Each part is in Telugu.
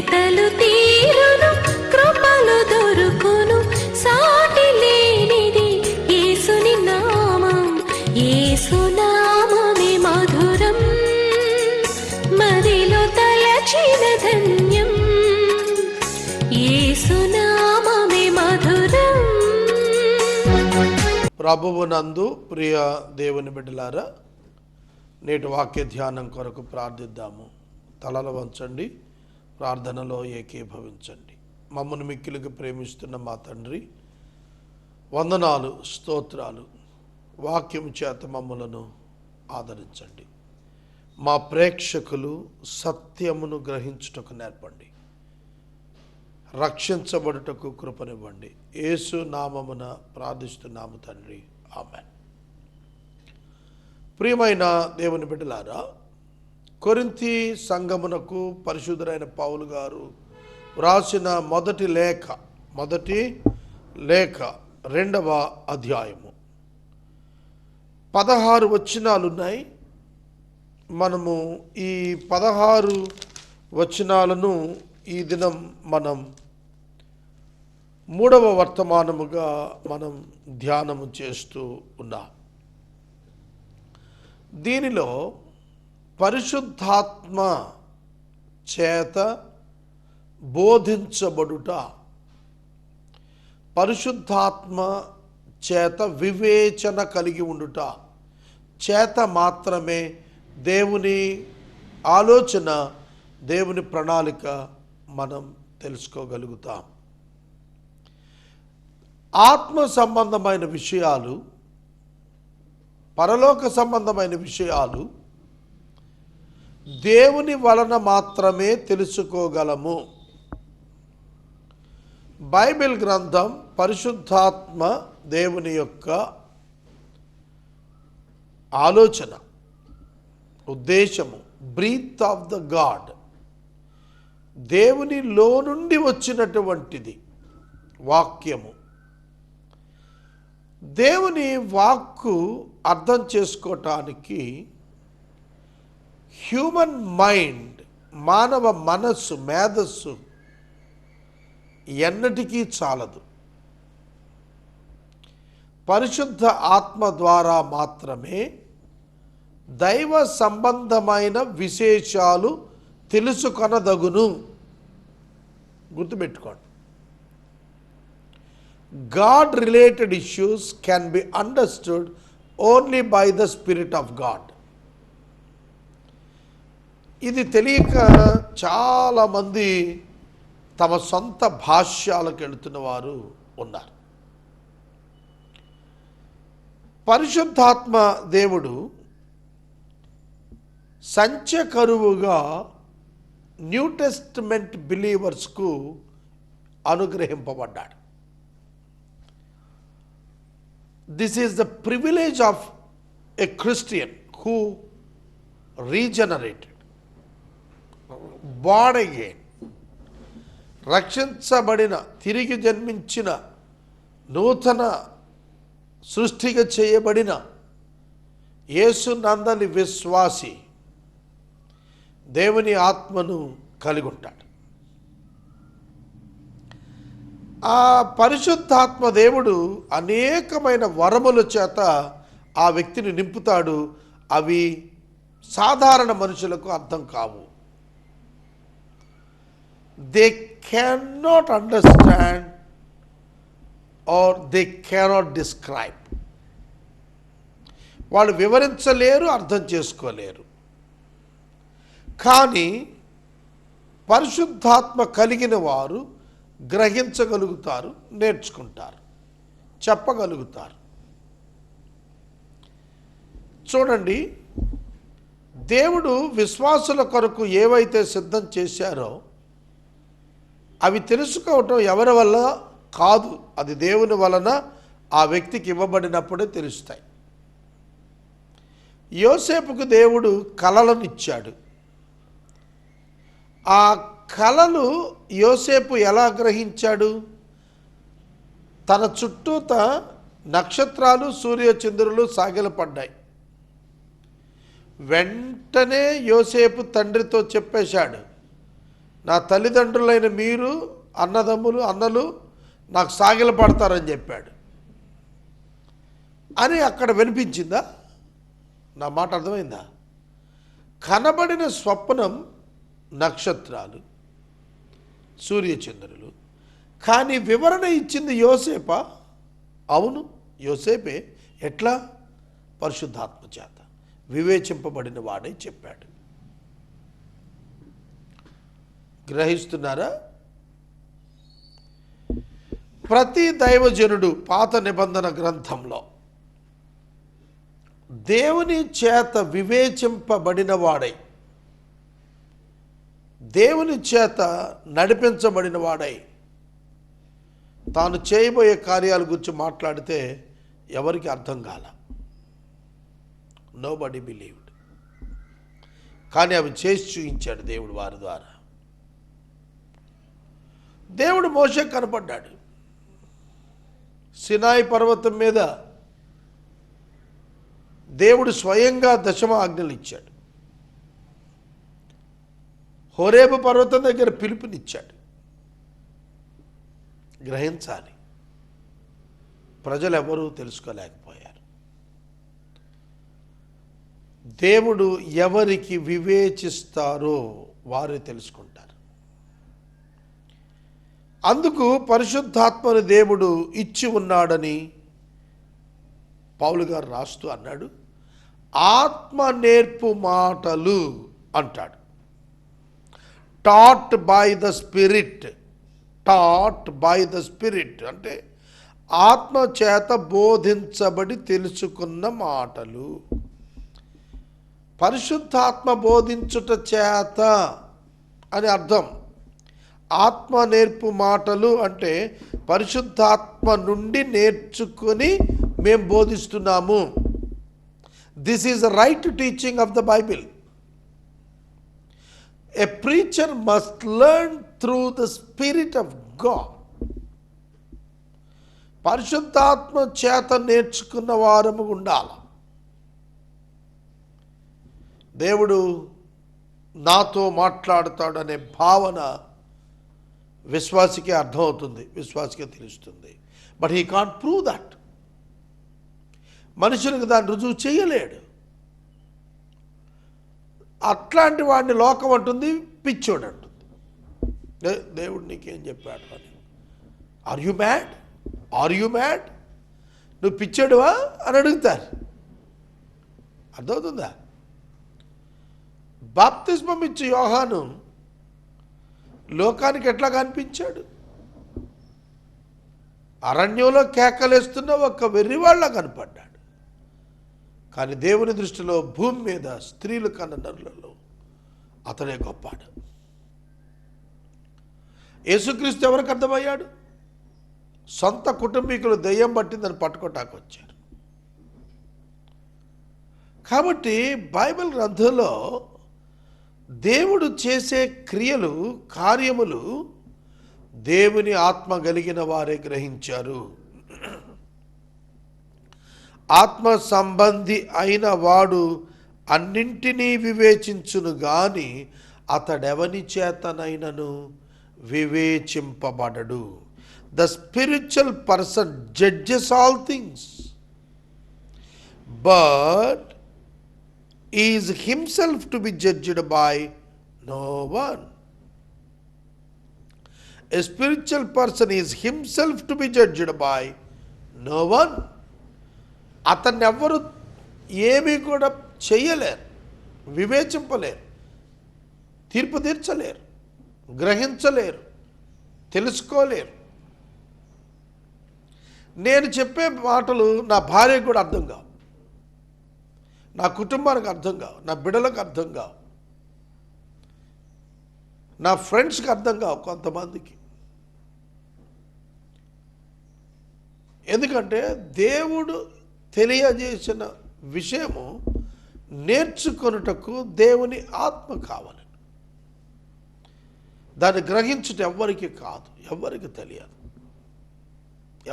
వెతలు తీరును కృపలు దొరుకును సాటి లేనిది యేసుని నామం యేసునామమే మధురం మదిలో తలచిన ధన్యం యేసునామమే మధురం. ప్రభువునందు ప్రియ దేవుని బిడ్డలారా, నేటి వాక్య ధ్యానం కొరకు ప్రార్థిద్దాము. తలలు వంచండి, ప్రార్థనలో ఏకీభవించండి. మమ్మల్ని మిక్కిలిగా ప్రేమిస్తున్న మా తండ్రి, వందనాలు, స్తోత్రాలు. వాక్యం చేత మమ్మలను ఆదరించండి. మా ప్రేక్షకులు సత్యమును గ్రహించుటకు నేర్పండి, రక్షించబడుటకు కృపనివ్వండి. యేసు నామమున ప్రార్థిస్తున్నాము తండ్రి, ఆమేన్. ప్రియమైన దేవుని బిడ్డలారా, కొరింథీ సంఘమునకు పరిశుద్ధుడైన పౌలు గారు వ్రాసిన మొదటి లేఖ 2వ అధ్యాయము 16 వచనాలున్నాయి. మనము ఈ 16 వచనాలను ఈ దినం మనం 3వ వర్తమానముగా మనం ధ్యానము చేస్తూ ఉన్నాం. దీనిలో పరిశుద్ధాత్మ చేత బోధించబడుట, పరిశుద్ధాత్మ చేత వివేచన కలిగి ఉండుట చేత మాత్రమే దేవుని ఆలోచన, దేవుని ప్రణాళిక మనం తెలుసుకోగలుగుతాం. ఆత్మ సంబంధమైన విషయాలు, పరలోక సంబంధమైన విషయాలు దేవుని వలన మాత్రమే తెలుసుకోగలము. బైబిల్ గ్రంథం పరిశుద్ధాత్మ దేవుని యొక్క ఆలోచన, ఉద్దేశము, బ్రీత్ ఆఫ్ ద గాడ్, దేవునిలో నుండి వచ్చినటువంటిది వాక్యము. దేవుని వాక్కు అర్థం చేసుకోవటానికి హ్యూమన్ మైండ్, మానవ మనస్సు, మేధస్సు ఎన్నటికీ చాలదు. పరిశుద్ధ ఆత్మ ద్వారా మాత్రమే దైవ సంబంధమైన విశేషాలు తెలుసుకొనదగును. గుర్తుపెట్టుకోండి, God related issues can be understood only by the Spirit of God. ఇది తెలియక చాలామంది తమ సొంత భాష్యాలకు వెళుతున్న వారు ఉన్నారు. పరిశుద్ధాత్మ దేవుడు సంచకరువుగా న్యూ టెస్టమెంట్ బిలీవర్స్కు అనుగ్రహింపబడ్డాడు. This is the privilege of a Christian who regenerated, born again, రక్షించబడిన, తిరిగి జన్మించిన, నూతన సృష్టిగా చేయబడిన యేసు నందలి విశ్వాసి దేవుని ఆత్మను కలిగి ఉంటాడు. ఆ పరిశుద్ధాత్మ దేవుడు అనేకమైన వరముల చేత ఆ వ్యక్తిని నింపుతాడు. అవి సాధారణ మనుషులకు అర్థం కావు. They cannot understand or they cannot describe. వాళ్ళు వివరించలేరు, అర్థం చేసుకోలేరు. కానీ పరిశుద్ధాత్మ కలిగిన వారు గ్రహించగలుగుతారు, నేర్చుకుంటారు, చెప్పగలుగుతారు. చూడండి, దేవుడు విశ్వాసుల కొరకు ఏవైతే సిద్ధం చేశారో అవి తెలుసుకోవటం ఎవరి వల్ల కాదు, అది దేవుని వలన ఆ వ్యక్తికి ఇవ్వబడినప్పుడే తెలుస్తాయి. యోసేపుకు దేవుడు కలలను ఇచ్చాడు. ఆ కలలు యోసేపు ఎలా గ్రహించాడు? తన చుట్టూత నక్షత్రాలు, సూర్యచంద్రులు సాగిలపడ్డాయి. వెంటనే యోసేపు తండ్రితో చెప్పేశాడు, నా తల్లిదండ్రులైన మీరు అన్నలు నాకు సాగిల పడతారని చెప్పాడు అని అక్కడ వినిపించిందా? నా మాట అర్థమైందా? కనబడిన స్వప్నం నక్షత్రాలు, సూర్యచంద్రులు, కానీ వివరణ ఇచ్చింది యోసేపా? అవును, యోసేపే. ఎట్లా? పరిశుద్ధాత్మ చేత వివేచింపబడిన వాడే చెప్పాడు. గ్రహిస్తున్నారా? ప్రతి దైవజనుడు పాత నిబంధన గ్రంథంలో దేవుని చేత వివేచింపబడిన వాడై, దేవుని చేత నడిపించబడిన వాడై తాను చేయబోయే కార్యాల గురించి మాట్లాడితే ఎవరికి అర్థం కాల. Nobody believed. కానీ అవి చేసి చూపించాడు దేవుడు వారి ద్వారా. దేవుడు మోషేకు కనపడ్డాడు. సినాయి పర్వతం మీద దేవుడు స్వయంగా దశమ ఆజ్ఞలు ఇచ్చాడు. హోరేబు పర్వతం దగ్గర పిలుపునిచ్చాడు. గ్రహించాలి, ప్రజలు ఎవరూ తెలుసుకోలేకపోయారు. దేవుడు ఎవరికి వివేచిస్తారో వారు తెలుసుకుంటారు. అందుకు పరిశుద్ధాత్మను దేవుడు ఇచ్చి ఉన్నాడని పౌలు గారు రాస్తూ అన్నాడు. ఆత్మ నేర్పు మాటలు అంటాడు. Taught by the spirit. Taught by the spirit అంటే ఆత్మ చేత బోధించబడి తెలుసుకున్న మాటలు. పరిశుద్ధాత్మ బోధించుట చేత అని అర్థం. ఆత్మ నేర్పు మాటలు అంటే పరిశుద్ధాత్మ నుండి నేర్చుకొని మేము బోధిస్తున్నాము. This is the right teaching of the Bible. A preacher must learn through the Spirit of God. పరిశుద్ధాత్మ చేత నేర్చుకున్న వారము ఉండాలి. దేవుడు నాతో మాట్లాడతాడనే భావన విశ్వాసికే అర్థమవుతుంది, విశ్వాసికే తెలుస్తుంది. But he can't prove that. మనుషులకు దాన్ని రుజువు చేయలేడు. అట్లాంటి వాడిని లోకం అంటుంది పిచ్చోడు అంటుంది. దేవుడు నీకేం చెప్పాడు అని. Are you mad? Are you mad? నువ్వు పిచ్చోడువా అని అడుగుతారు. అర్థమవుతుందా? బాప్తిస్మం ఇచ్చి యోహాను లోకానికి ఎట్లా కనిపించాడు? అరణ్యంలో కేకలేస్తున్న ఒక వెర్రివాళ్ళ కనపడ్డాడు. కానీ దేవుని దృష్టిలో భూమి మీద స్త్రీలు కన్న నరులలో అతనే గొప్పాడు. యేసుక్రీస్తు ఎవరికి అర్థమయ్యాడు? సొంత కుటుంబీకులు దెయ్యం పట్టిందని పట్టుకోటానికి వచ్చారు. కాబట్టి బైబిల్ గ్రంథంలో దేవుడు చేసే క్రియలు, కార్యములు దేవుని ఆత్మ కలిగిన వారే గ్రహించారు. ఆత్మ సంబంధి అయిన వాడు అన్నింటినీ వివేచించును గాని అతడెవని చేతనైనను వివేచింపబడడు. The spiritual person judges all things but is himself to be judged by no one. A spiritual person is himself to be judged by no one. అతన్ని ఎవ్వరు ఏమీ కూడా చెయ్యలేరు, వివేచింపలేరు, తీర్పు తీర్చలేరు, గ్రహించలేరు, తెలుసుకోలేరు. నేను చెప్పే మాటలు నా భార్యకు కూడా అర్థం కావు, నా కుటుంబానికి అర్థం కావు, నా బిడ్డలకు అర్థం కావు, నా ఫ్రెండ్స్కి అర్థం కావు కొంతమందికి. ఎందుకంటే దేవుడు తెలియజేసిన విషయము నేర్చుకొనుటకు దేవుని ఆత్మ కావాలి. దాన్ని గ్రహించుట ఎవ్వరికి కాదు, ఎవరికి తెలియదు,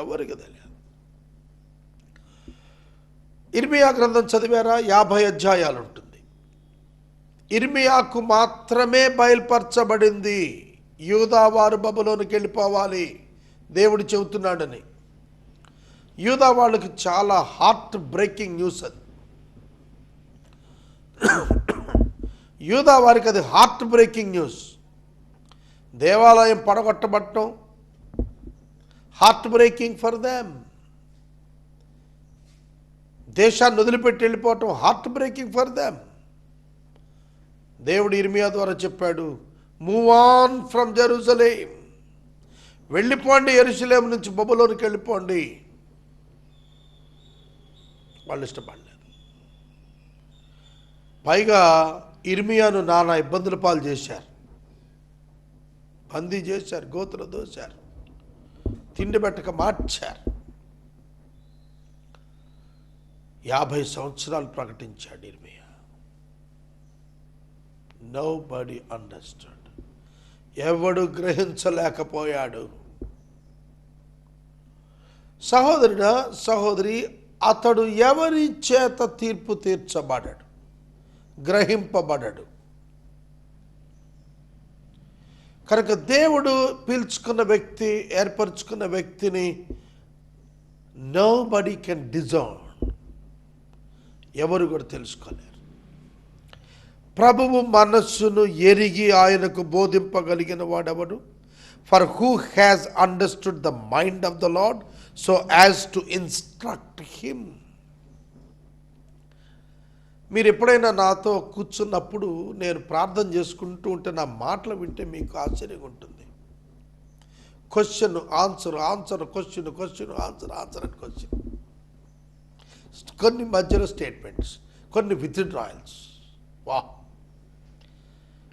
ఎవరికి తెలియదు. ఇర్మియా గ్రంథం చదివారా? 50 అధ్యాయాలు ఉంటుంది. ఇర్మియాకు మాత్రమే బయలుపరచబడింది. యూదా వారు బబులోనికి వెళ్ళిపోవాలి దేవుడు చెబుతున్నాడని. యూదా వాళ్ళకి చాలా హార్ట్ బ్రేకింగ్ న్యూస్ అది. యూదా వారికి అది హార్ట్ బ్రేకింగ్ న్యూస్. దేవాలయం పడగొట్టబట్టం హార్ట్ బ్రేకింగ్ ఫర్ దెమ్. దేశాన్ని వదిలిపెట్టి వెళ్ళిపోవటం హార్ట్ బ్రేకింగ్ ఫర్ దెమ్. దేవుడు ఇర్మియా ద్వారా చెప్పాడు, మూవ్ ఆన్ ఫ్రమ్ జెరూసలేం, వెళ్ళిపోండి, యెరూషలేం నుంచి బబులోనికి వెళ్ళిపోండి. వాళ్ళు ఇష్టపడలేదు. పైగా ఇర్మియాను నానా ఇబ్బందుల పాలు చేశారు, బందీ చేశారు, గోతులు దోశారు, తిండి పెట్టక మార్చారు. 50 సంవత్సరాలు ప్రకటించాడు ఇర్మియా. Nobody understand. ఎవడు గ్రహించలేకపోయాడు. సహోదరుడా, సహోదరి, అతడు ఎవరి చేత తీర్పు తీర్చబడడు, గ్రహింపబడడు. కనుక దేవుడు పీల్చుకున్న వ్యక్తి, ఏర్పరచుకున్న వ్యక్తిని నోబడీ కెన్ డిజర్న్. ఎవరు కూడా తెలుసుకోలేరు. ప్రభువు మనస్సును ఎరిగి ఆయనకు బోధింపగలిగిన వాడెవడు? For who has understood the mind of the lord so as to instruct him. మీరు ఎప్పుడైనా నాతో కూర్చున్నప్పుడు నేను ప్రార్థన చేసుకుంటూ ఉంటే నా మాటలు వింటే మీకు ఆశ్చర్యంగా ఉంటుంది. Question answer, answer question, question answer, answer and question. కొన్ని మధ్యలో స్టేట్మెంట్స్, కొన్ని విత్డ్రాయల్స్. వా,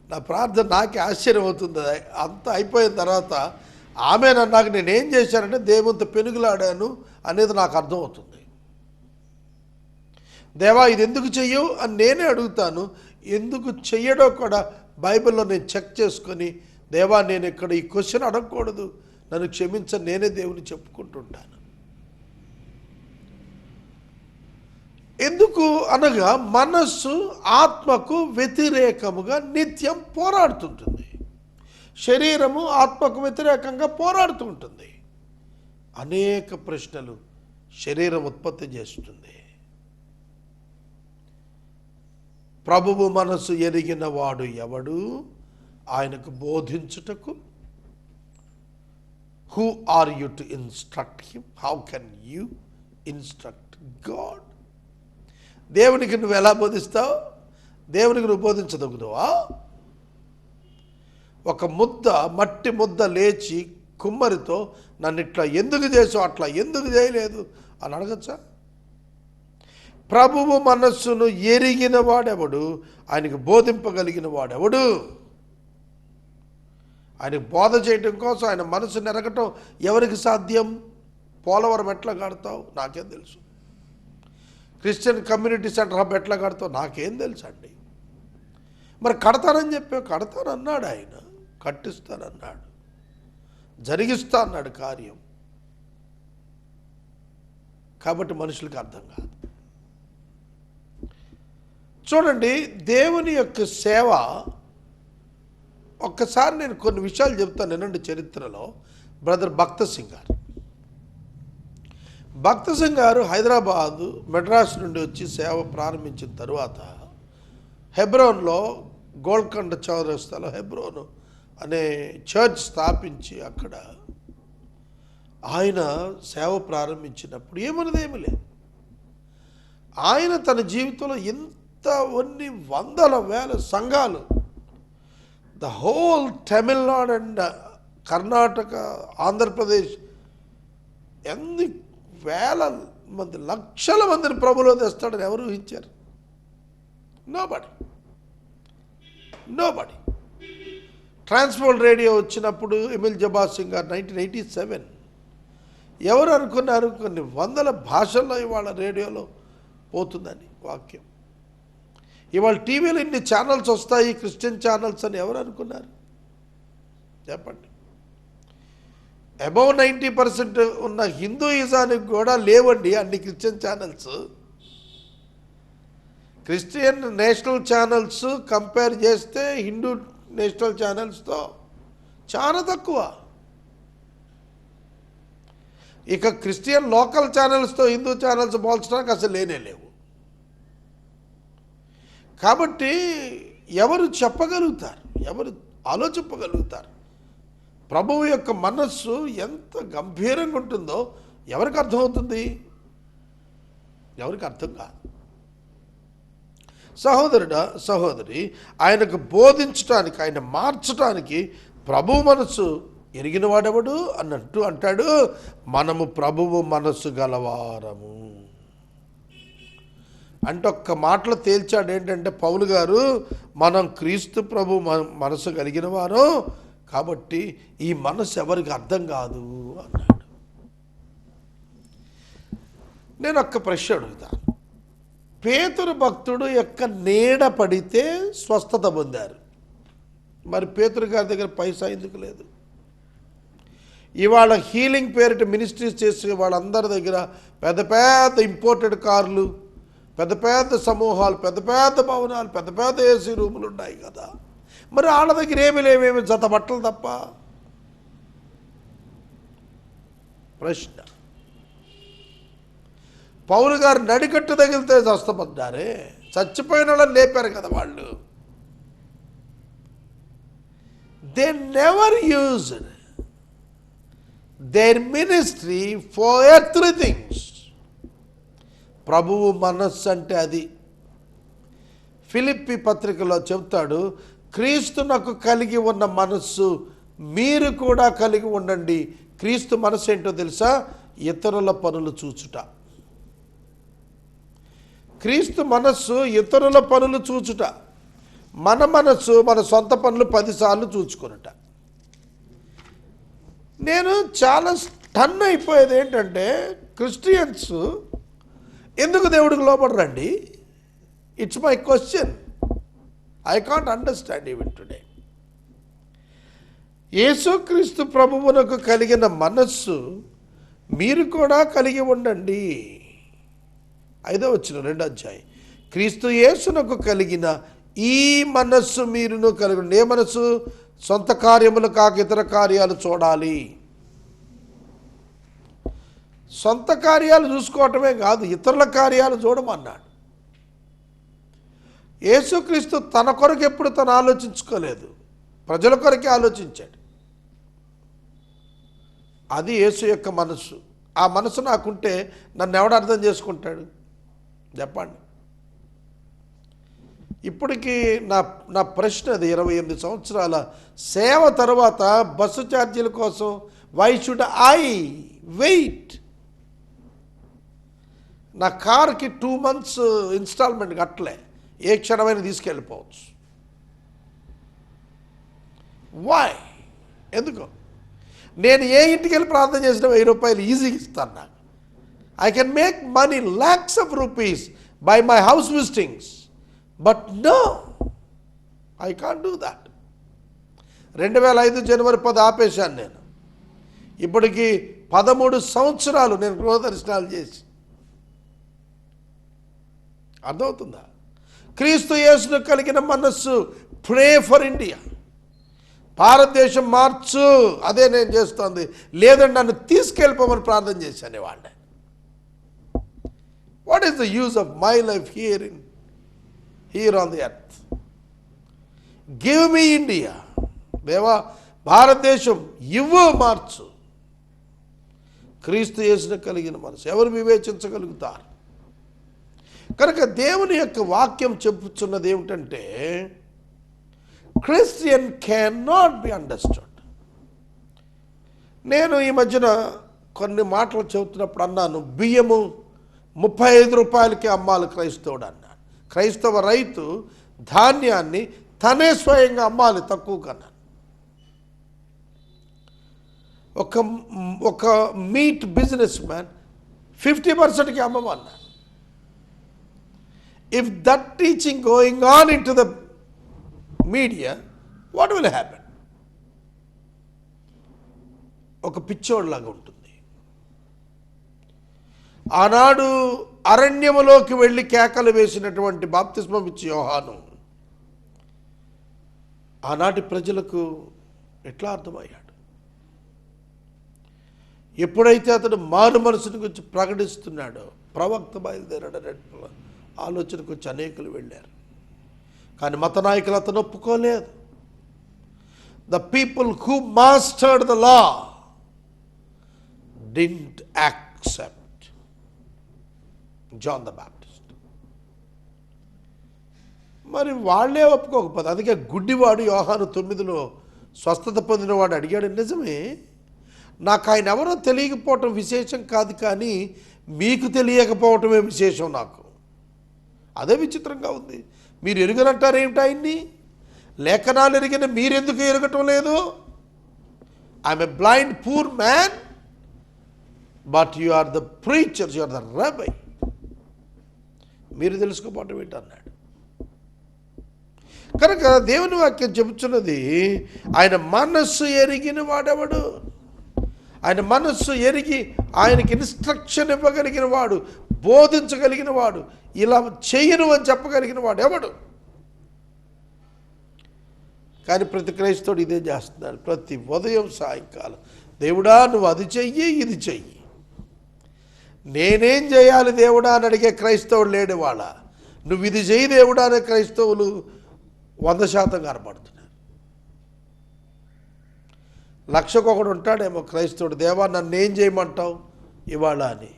నా ప్రార్థన నాకే ఆశ్చర్యం అవుతుంది. అంతా అయిపోయిన తర్వాత ఆమె నాకు నేనేం చేశానంటే దేవునితో పెనుగులాడాను అనేది నాకు అర్థమవుతుంది. దేవా ఇది ఎందుకు చెయ్యవు అని నేనే అడుగుతాను. ఎందుకు చెయ్యడో కూడా బైబిల్లో నేను చెక్ చేసుకొని, దేవా నేను ఇక్కడ ఈ క్వశ్చన్ అడగకూడదు, నన్ను క్షమించని నేనే దేవుని చెప్పుకుంటుంటాను. ఎందుకు అనగా మనస్సు ఆత్మకు వ్యతిరేకముగా నిత్యం పోరాడుతుంటుంది. శరీరము ఆత్మకు వ్యతిరేకంగా పోరాడుతూ ఉంటుంది. అనేక ప్రశ్నలు శరీరం ఉత్పత్తి చేస్తుంది. ప్రభువు మనస్సు ఎరిగిన వాడు ఎవడు? ఆయనకు బోధించుటకు. Who are you to instruct him? How can you instruct God? దేవునికి నువ్వు ఎలా బోధిస్తావు? దేవునికి నువ్వు బోధించదగుదువా? ఒక ముద్ద, మట్టి ముద్ద లేచి కుమ్మరితో నన్ను ఇట్లా ఎందుకు చేసావు, అట్లా ఎందుకు చేయలేదు అని అడగచ్చా? ప్రభువు మనస్సును ఎరిగిన వాడెవడు? ఆయనకు బోధింపగలిగిన వాడెవడు? ఆయనకు బోధ చేయడం కోసం ఆయన మనసును ఎరగటం ఎవరికి సాధ్యం? పోలవరం ఎట్లా కడతావు? నాకేం తెలుసు. క్రిస్టియన్ కమ్యూనిటీ సెంటర్ హబ్ ఎట్లా కడతావు? నాకేం తెలుసు అండి. మరి కడతానని చెప్పావు. కడతానన్నాడు ఆయన, కట్టిస్తానన్నాడు, జరిగిస్తా అన్నాడు కార్యం. కాబట్టి మనుషులకు అర్థం కాదు. చూడండి, దేవుని యొక్క సేవ, ఒక్కసారి నేను కొన్ని విషయాలు చెప్తాను వినండి. చరిత్రలో బ్రదర్ భక్త సింగ్ గారు, భక్త సింగ్ గారు హైదరాబాదు మెడ్రాస్ నుండి వచ్చి సేవ ప్రారంభించిన తరువాత హెబ్రోన్లో గోల్కొండ చౌరస్తాలో హెబ్రోను అనే చర్చ్ స్థాపించి అక్కడ ఆయన సేవ ప్రారంభించినప్పుడు ఏమన్నదేమీ లేదు. ఆయన తన జీవితంలో ఎన్ని వందల వేల సంఘాలు, the whole Tamil Nadu and Karnataka, Andhra Pradesh, ఎన్ని వేల మంది, లక్షల మందిని ప్రభులో తెస్తాడని ఎవరు ఊహించారు? నోబడి. ట్రాన్స్‌వరల్డ్ రేడియో వచ్చినప్పుడు ఎమిల్ జబార్ సింగ్ గారు 1987 ఎవరు అనుకున్నారు కొన్ని వందల భాషల్లో ఇవాళ రేడియోలో పోతుందని వాక్యం? ఇవాళ టీవీలో ఇన్ని ఛానల్స్ వస్తాయి, క్రిస్టియన్ ఛానల్స్ అని ఎవరు అనుకున్నారు? చెప్పండి. అబౌవ్ 90% ఉన్న హిందూయిజానికి కూడా లేవండి అన్ని Christian channels. Christian national channels compare చేస్తే హిందూ నేషనల్ ఛానల్స్తో చాలా తక్కువ. ఇక క్రిస్టియన్ లోకల్ ఛానల్స్తో హిందూ ఛానల్స్ పోల్చడానికి అసలు లేనే లేవు. కాబట్టి ఎవరు చెప్పగలుగుతారు, ఎవరు ఆలోచింపగలుగుతారు? ప్రభువు యొక్క మనస్సు ఎంత గంభీరంగా ఉంటుందో ఎవరికి అర్థమవుతుంది? ఎవరికి అర్థం కాదు. సహోదరుడా, సహోదరి, ఆయనకు బోధించటానికి, ఆయన మార్చటానికి ప్రభువు మనస్సు ఎరిగిన వాడెవడు అన్నట్టు అంటాడు, మనము ప్రభువు మనస్సు గలవారము అంటే ఒక్క మాటలో తేల్చాడు. ఏంటంటే పౌలు గారు, మనం క్రీస్తు ప్రభు మనసు కలిగిన వారు కాబట్టి ఈ మనసు ఎవరికి అర్థం కాదు అన్నాడు. నేను ఒక్క ప్రశ్న అడుగుతాను. పేతురు భక్తుడు యొక్క నీడ పడితే స్వస్థత పొందారు. మరి పేతురు గారి దగ్గర పైసా ఎందుకు లేదు? ఇవాళ హీలింగ్ పేరిట మినిస్ట్రీస్ చేసే వాళ్ళందరి దగ్గర పెద్ద పెద్ద ఇంపోర్టెడ్ కార్లు, పెద్ద పెద్ద సమూహాలు, పెద్ద పెద్ద భవనాలు, పెద్ద పెద్ద ఏసీ రూములు ఉన్నాయి కదా. మరి వాళ్ళ దగ్గర ఏమి లేవేమి, జత బట్టలు తప్ప. ప్రశ్న. పౌలు గారు నడికట్టు తగిలితే స్వస్థపడ్డారే, చచ్చిపోయిన వాళ్ళని లేపారు కదా వాళ్ళు. They never used their ministry for earthly things. ప్రభువు మనస్సు అంటే అది. ఫిలిప్పీ పత్రికలో చెప్తాడు, క్రీస్తునకు కలిగి ఉన్న మనస్సు మీరు కూడా కలిగి ఉండండి. క్రీస్తు మనస్సు ఏంటో తెలుసా? ఇతరుల పనులు చూచుట. క్రీస్తు మనస్సు ఇతరుల పనులు చూచుట. మన మనస్సు మన సొంత పనులు 10 సార్లు చూచుకునుట. నేను చాలా స్టన్ అయిపోయేది ఏంటంటే, క్రిస్టియన్స్ ఎందుకు దేవుడికి లోపడరండి? It's my question. I can't understand even today. యేసుక్రీస్తు ప్రభువునకు కలిగిన మనస్సు మీరు కూడా కలిగి ఉండండి. 5వ వచనం 2వ అధ్యాయం. క్రీస్తు యేసునకు కలిగిన ఈ మనస్సు మీరును కలిగి ఉండండి. ఏ మనస్సు? సొంత కార్యములు కాక ఇతర కార్యాలు చూడాలి. సొంత కార్యాలు చూసుకోవటమే కాదు, ఇతరుల కార్యాలు చూడమన్నాడు. యేసుక్రీస్తు తన కొరకు ఎప్పుడు తను ఆలోచించుకోలేదు, ప్రజల కొరకే ఆలోచించాడు. అది యేసు యొక్క మనస్సు. ఆ మనసు నాకుంటే నన్ను ఎవడు అర్థం చేసుకుంటాడు చెప్పండి? ఇప్పటికీ నా ప్రశ్న అది. 28 సంవత్సరాల సేవ తర్వాత బస్సు ఛార్జీల కోసం వై షుడ్ ఐ వెయిట్? నా కార్కి 2 months ఇన్స్టాల్మెంట్ కట్టలే, ఏ క్షణమైన తీసుకెళ్ళిపోవచ్చు. వై? ఎందుకు? నేను ఏ ఇంటికి వెళ్ళి ప్రార్థన చేసిన 1000 రూపాయలు ఈజీగా ఇస్తాను. నాకు I can make money, lakhs of rupees by my house visitings. But no, I can't do that. 2005 జనవరి 10 ఆపేశాను నేను. ఇప్పటికి 13 సంవత్సరాలు నేను గృహదర్శనాలు చేసి. అర్థమవుతుందా? క్రీస్తు యేసును కలిగిన మనస్సు, ప్రే ఫర్ ఇండియా. భారతదేశం మార్చు, అదే నేను చేస్తోంది. లేదంటే నన్ను తీసుకెళ్ళిపోమని ప్రార్థన చేశాను వాళ్ళ. What is the use of my life here on the earth? Give me India. దేవా, భారతదేశం ఇవ్వు, మార్చు. క్రీస్తు యేసును కలిగిన మనసు ఎవరు వివేచించగలుగుతారు? కనుక దేవుని యొక్క వాక్యం చెప్పుచున్నది ఏమిటంటే, Christian can not be understood. నేను ఈ మధ్యన కొన్ని మాటలు చెబుతున్నప్పుడు అన్నాను, బియ్యము 35 రూపాయలకి అమ్మాలి క్రైస్తవుడు అన్నాను. క్రైస్తవ రైతు ధాన్యాన్ని తనే స్వయంగా అమ్మాలి తక్కువ కన్నా. ఒక మీట్ బిజినెస్ మ్యాన్ 50%కి అమ్మమన్నాను. If that teaching going on in to the media, what will happen? ఒక పిచ్చోడ్లాగా ఉంటుంది. ఆనాడు అరణ్యములోకి వెళ్ళి కేకలు వేసినటువంటి బాప్తిస్మం ఇచ్చే యోహాను ఆనాటి ప్రజలకు ఎట్లా అర్థమయ్యాడు? ఎప్పుడైతే అతడు మారు మనసుని గురించి ప్రకటిస్తున్నాడో, ప్రవక్త బయలుదేరాడనే ఆలోచనకు వచ్చి అనేకులు వెళ్ళారు. కానీ మత నాయకులు అతను ఒప్పుకోలేదు. The people who mastered the law didn't accept John the Baptist. మరి వాళ్ళే ఒప్పుకోకపోతే, అందుకే గుడ్డివాడు యోహాను 9లో స్వస్థత పొందినవాడు అడిగాడు, నిజమే, నాకు ఆయన ఎవరో తెలియకపోవటం విశేషం కాదు, కానీ మీకు తెలియకపోవటమే విశేషం నాకు. అదే విచిత్రంగా ఉంది. మీరు ఎరుగనంటారు ఏమిటి ఆయన్ని? లేఖనాలు ఎరిగిన మీరెందుకు ఎరగటం లేదు? I'm a blind poor man, but you are the preachers, you are the rabbi. మీరు తెలుసుకోవటం ఏంటి అన్నాడు. కనుక దేవుని వాక్యం చెబుతున్నది, ఆయన మనస్సు ఎరిగిన వాడెవడు? ఆయన మనస్సు ఎరిగి ఆయనకి ఇన్స్ట్రక్షన్ ఇవ్వగలిగిన వాడు, బోధించగలిగిన వాడు, ఇలా చేయను అని చెప్పగలిగిన వాడు ఎవడు? కానీ ప్రతి క్రైస్తవుడు ఇదే చేస్తున్నాడు. ప్రతి ఉదయం సాయంకాలం, దేవుడా నువ్వు అది చెయ్యి, ఇది చెయ్యి. నేనేం చేయాలి దేవుడా అని అడిగే క్రైస్తవుడు లేడు. వాళ్ళ నువ్వు ఇది చెయ్యి దేవుడా అనే క్రైస్తవులు 100% కనపడుతున్నారు. లక్షకొకడు ఉంటాడేమో క్రైస్తవుడు, దేవా నన్ను ఏం చేయమంటావు ఇవాళ అని.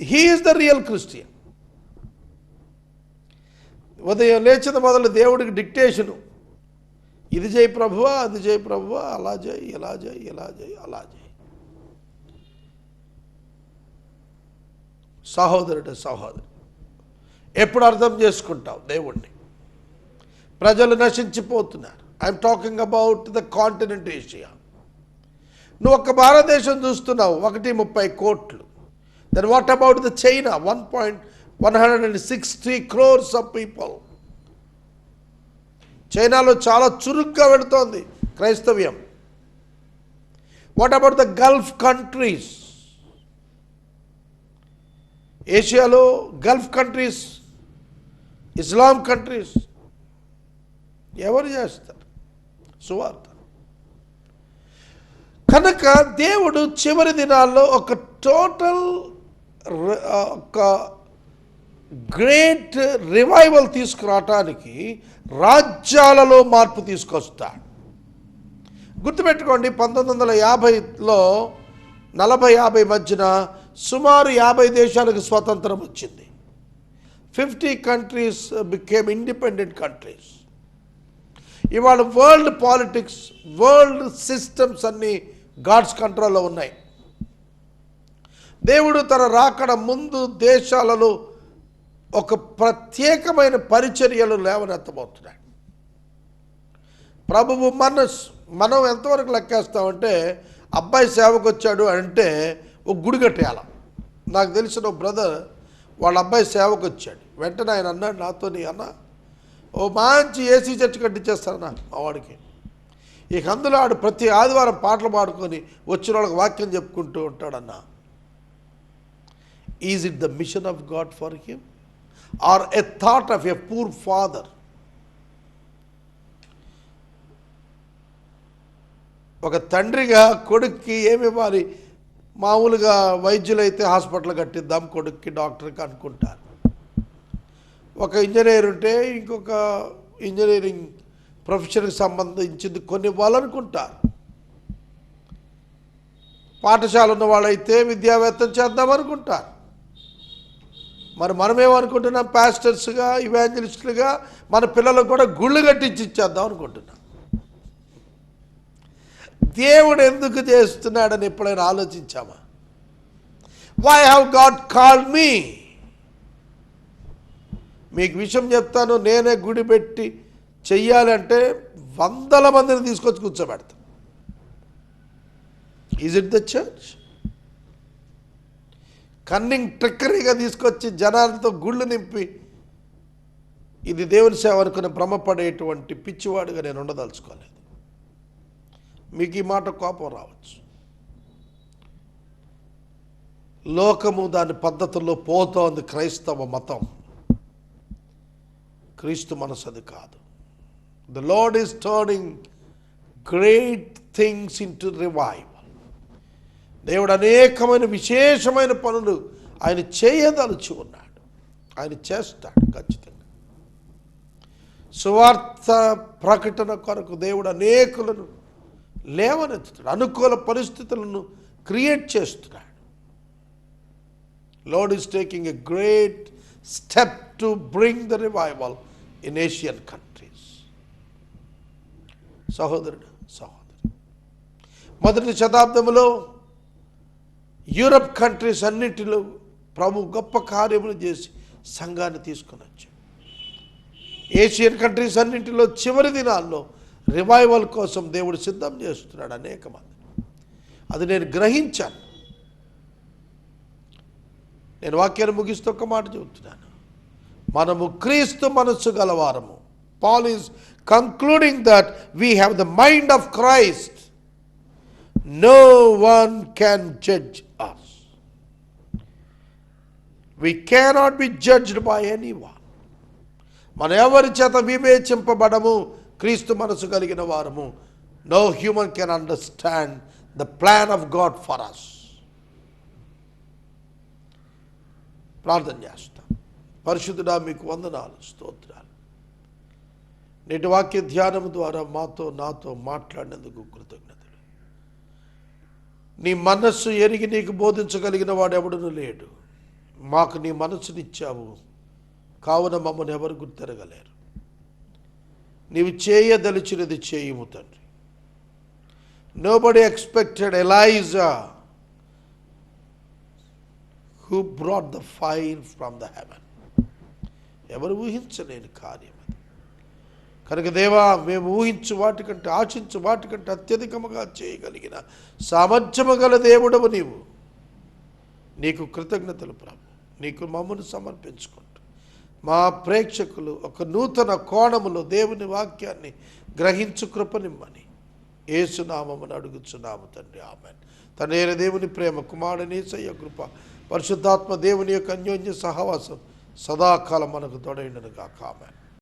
He is the real Christian. ఉదయం లేచిన మొదలు దేవుడికి డిక్టేషను, ఇది చేయి ప్రభువా, అది చేయి ప్రభువా, అలా చేయి, ఇలా చేయి, ఇలా చేయి, అలా చేయి. సహోదరుడు, సహోదరు, ఎప్పుడు అర్థం చేసుకుంటావు దేవుణ్ణి? ప్రజలు నశించిపోతున్నారు. I'm talking about the continent Asia. నువ్వు ఒక్క భారతదేశం చూస్తున్నావు, 130 కోట్లు. Then what about the China? 160 crores of people. చైనాలో చాలా చురుగ్గా వెళుతోంది క్రైస్తవ్యం. What about the gulf countries? ఏషియాలో గల్ఫ్ కంట్రీస్, ఇస్లాం కంట్రీస్ ఎవరు చేస్తారు సువార్త? కనుక దేవుడు చివరి దినాల్లో ఒక టోటల్ ఒక గ్రేట్ రివైవల్ తీసుకురావటానికి రాజ్యాలలో మార్పు తీసుకొస్తాడు. గుర్తుపెట్టుకోండి, 1950లో 40-50 మధ్యన సుమారు 50 దేశాలకు స్వతంత్రం వచ్చింది. 50 కంట్రీస్ బికేమ్ ఇండిపెండెంట్ కంట్రీస్. ఇవాళ వరల్డ్ పాలిటిక్స్, వరల్డ్ సిస్టమ్స్ అన్నీ గాడ్స్ కంట్రోల్లో ఉన్నాయి. దేవుడు తన రాకడ ముందు దేశాలలో ఒక ప్రత్యేకమైన పరిచర్యలు లేవనెత్తబోతున్నాడు. ప్రభువు మనస్సు, మనం ఎంతవరకు లెక్కేస్తామంటే, అబ్బాయి సేవకు వచ్చాడు అంటే ఒక గుడి కట్టేయాల. నాకు తెలిసిన ఒక బ్రదర్ వాళ్ళ అబ్బాయి సేవకు వచ్చాడు. వెంటనే ఆయన అన్నాడు నాతోని, అన్న ఓ మంచి ఏసీ చర్చ్ కట్టించేస్తానన్నా మా వాడికి. ఇక అందులో ఆడు ప్రతి ఆదివారం పాటలు పాడుకొని వచ్చిన వాళ్ళకి వాక్యం చెప్పుకుంటూ ఉంటాడన్నా. Is it the mission of God for him or a thought of a poor father? ఒక తండ్రిగా కొడుక్కి ఏమి ఇవ్వాలి? మామూలుగా వైద్యులైతే హాస్పిటల్ కట్టిద్దాం కొడుక్కి, డాక్టర్కి అనుకుంటారు. ఒక ఇంజనీర్ ఉంటే ఇంకొక ఇంజనీరింగ్ ప్రొఫెషన్కి సంబంధించింది కొన్ని ఇవ్వాలనుకుంటారు. పాఠశాల ఉన్న వాళ్ళైతే విద్యావేత్తలు చేద్దామనుకుంటారు. మరి మనమేమనుకుంటున్నాం? పాస్టర్స్గా, ఇవాంజలిస్టులుగా మన పిల్లలకు కూడా గుళ్ళు కట్టించి ఇచ్చేద్దాం అనుకుంటున్నాం. దేవుడు ఎందుకు చేస్తున్నాడని ఎప్పుడైనా ఆలోచించామా? Why have God called me? మీకు విషయం చెప్తాను, నేనే గుడి పెట్టి చెయ్యాలంటే 100 మందిని తీసుకొచ్చి కూర్చోబెడతాను. Is it the church? Cunning ట్రిక్కరీగా తీసుకొచ్చి జనాలతో గుళ్ళు నింపి ఇది దేవుని సేవ అనుకుని భ్రమపడేటువంటి పిచ్చివాడుగా నేను ఉండదలుచుకోలేదు. మీకు ఈ మాట కోపం రావచ్చు. లోకము దాని పద్ధతుల్లో పోతోంది. క్రైస్తవ మతం, క్రీస్తు మనసు అది కాదు. The Lord is turning great things into revival. దేవుడు అనేకమైన విశేషమైన పనులు ఆయన చేయదలుచు ఉన్నాడు. ఆయన చేస్తాడు ఖచ్చితంగా. సువార్త ప్రకటన కొరకు దేవుడు అనేకులను లేవనెత్తుతాడు. అనుకూల పరిస్థితులను క్రియేట్ చేస్తున్నాడు. Lord is taking a great step to bring the revival in Asian countries. సహోదరుడు సహోదరి, మొదటి శతాబ్దంలో యూరప్ కంట్రీస్ అన్నిటిలో ప్రభు గొప్ప కార్యములు చేసి సంఘాన్ని తీసుకొని వచ్చాడు. ఏషియన్ కంట్రీస్ అన్నింటిలో చివరి దినాల్లో రివైవల్ కోసం దేవుడు సిద్ధం చేస్తున్నాడు అనేక మంది. అది నేను గ్రహించాను. నేను వాక్యాన్ని ముగిస్తూ ఒక మాట చెబుతున్నాను. మనము క్రీస్తు మనస్సు గలవారము. Paul is concluding that we have the mind of Christ. No one can judge us. We cannot be judged by anyone. మన ఎవరి చేత వివేచింపబడము. క్రీస్తు మనసు కలిగిన వారము. No human can understand the plan of God for us. ప్రార్థన చేస్తాం. పరిశుద్ధుడా, మీకు వందనాలు, స్తోత్రాలు. నేటి వాక్య ధ్యానం ద్వారా నాతో మాట్లాడినందుకు కృతజ్ఞతలు. నీ మనస్సు ఎరిగి నీకు బోధించగలిగిన వాడు ఎవడునూ లేడు. మాకు నీ మనస్సునిచ్చావు, కావున మమ్మల్ని ఎవరు గుర్తెరగలేరు. నీవు చేయదలిచినది చేయుము తండ్రి. Nobody expected Elijah who brought the fire from the heaven. ఎవరు ఊహించలేని కార్యం అది. కనుక దేవా, మేము ఊహించు వాటికంటే ఆశించు వాటికంటే అత్యధికముగా చేయగలిగిన సామర్థ్యము గల దేవుడవు నీవు. నీకు కృతజ్ఞతలు ప్రభు. నీకు మమ్మను సమర్పించుకుంటూ మా ప్రేక్షకులు ఒక నూతన కోణములో దేవుని వాక్యాన్ని గ్రహించు కృపనిమ్మని యేసునామమున అడుగుచున్నాము తండ్రి. ఆమేన్. తండ్రి దేవుని ప్రేమ, కుమారుని యేసయ్య కృప, పరిశుద్ధాత్మ దేవుని యొక్క అన్యోన్య సహవాసం సదాకాలం మనకు తోడైండును గాక. ఆమేన్.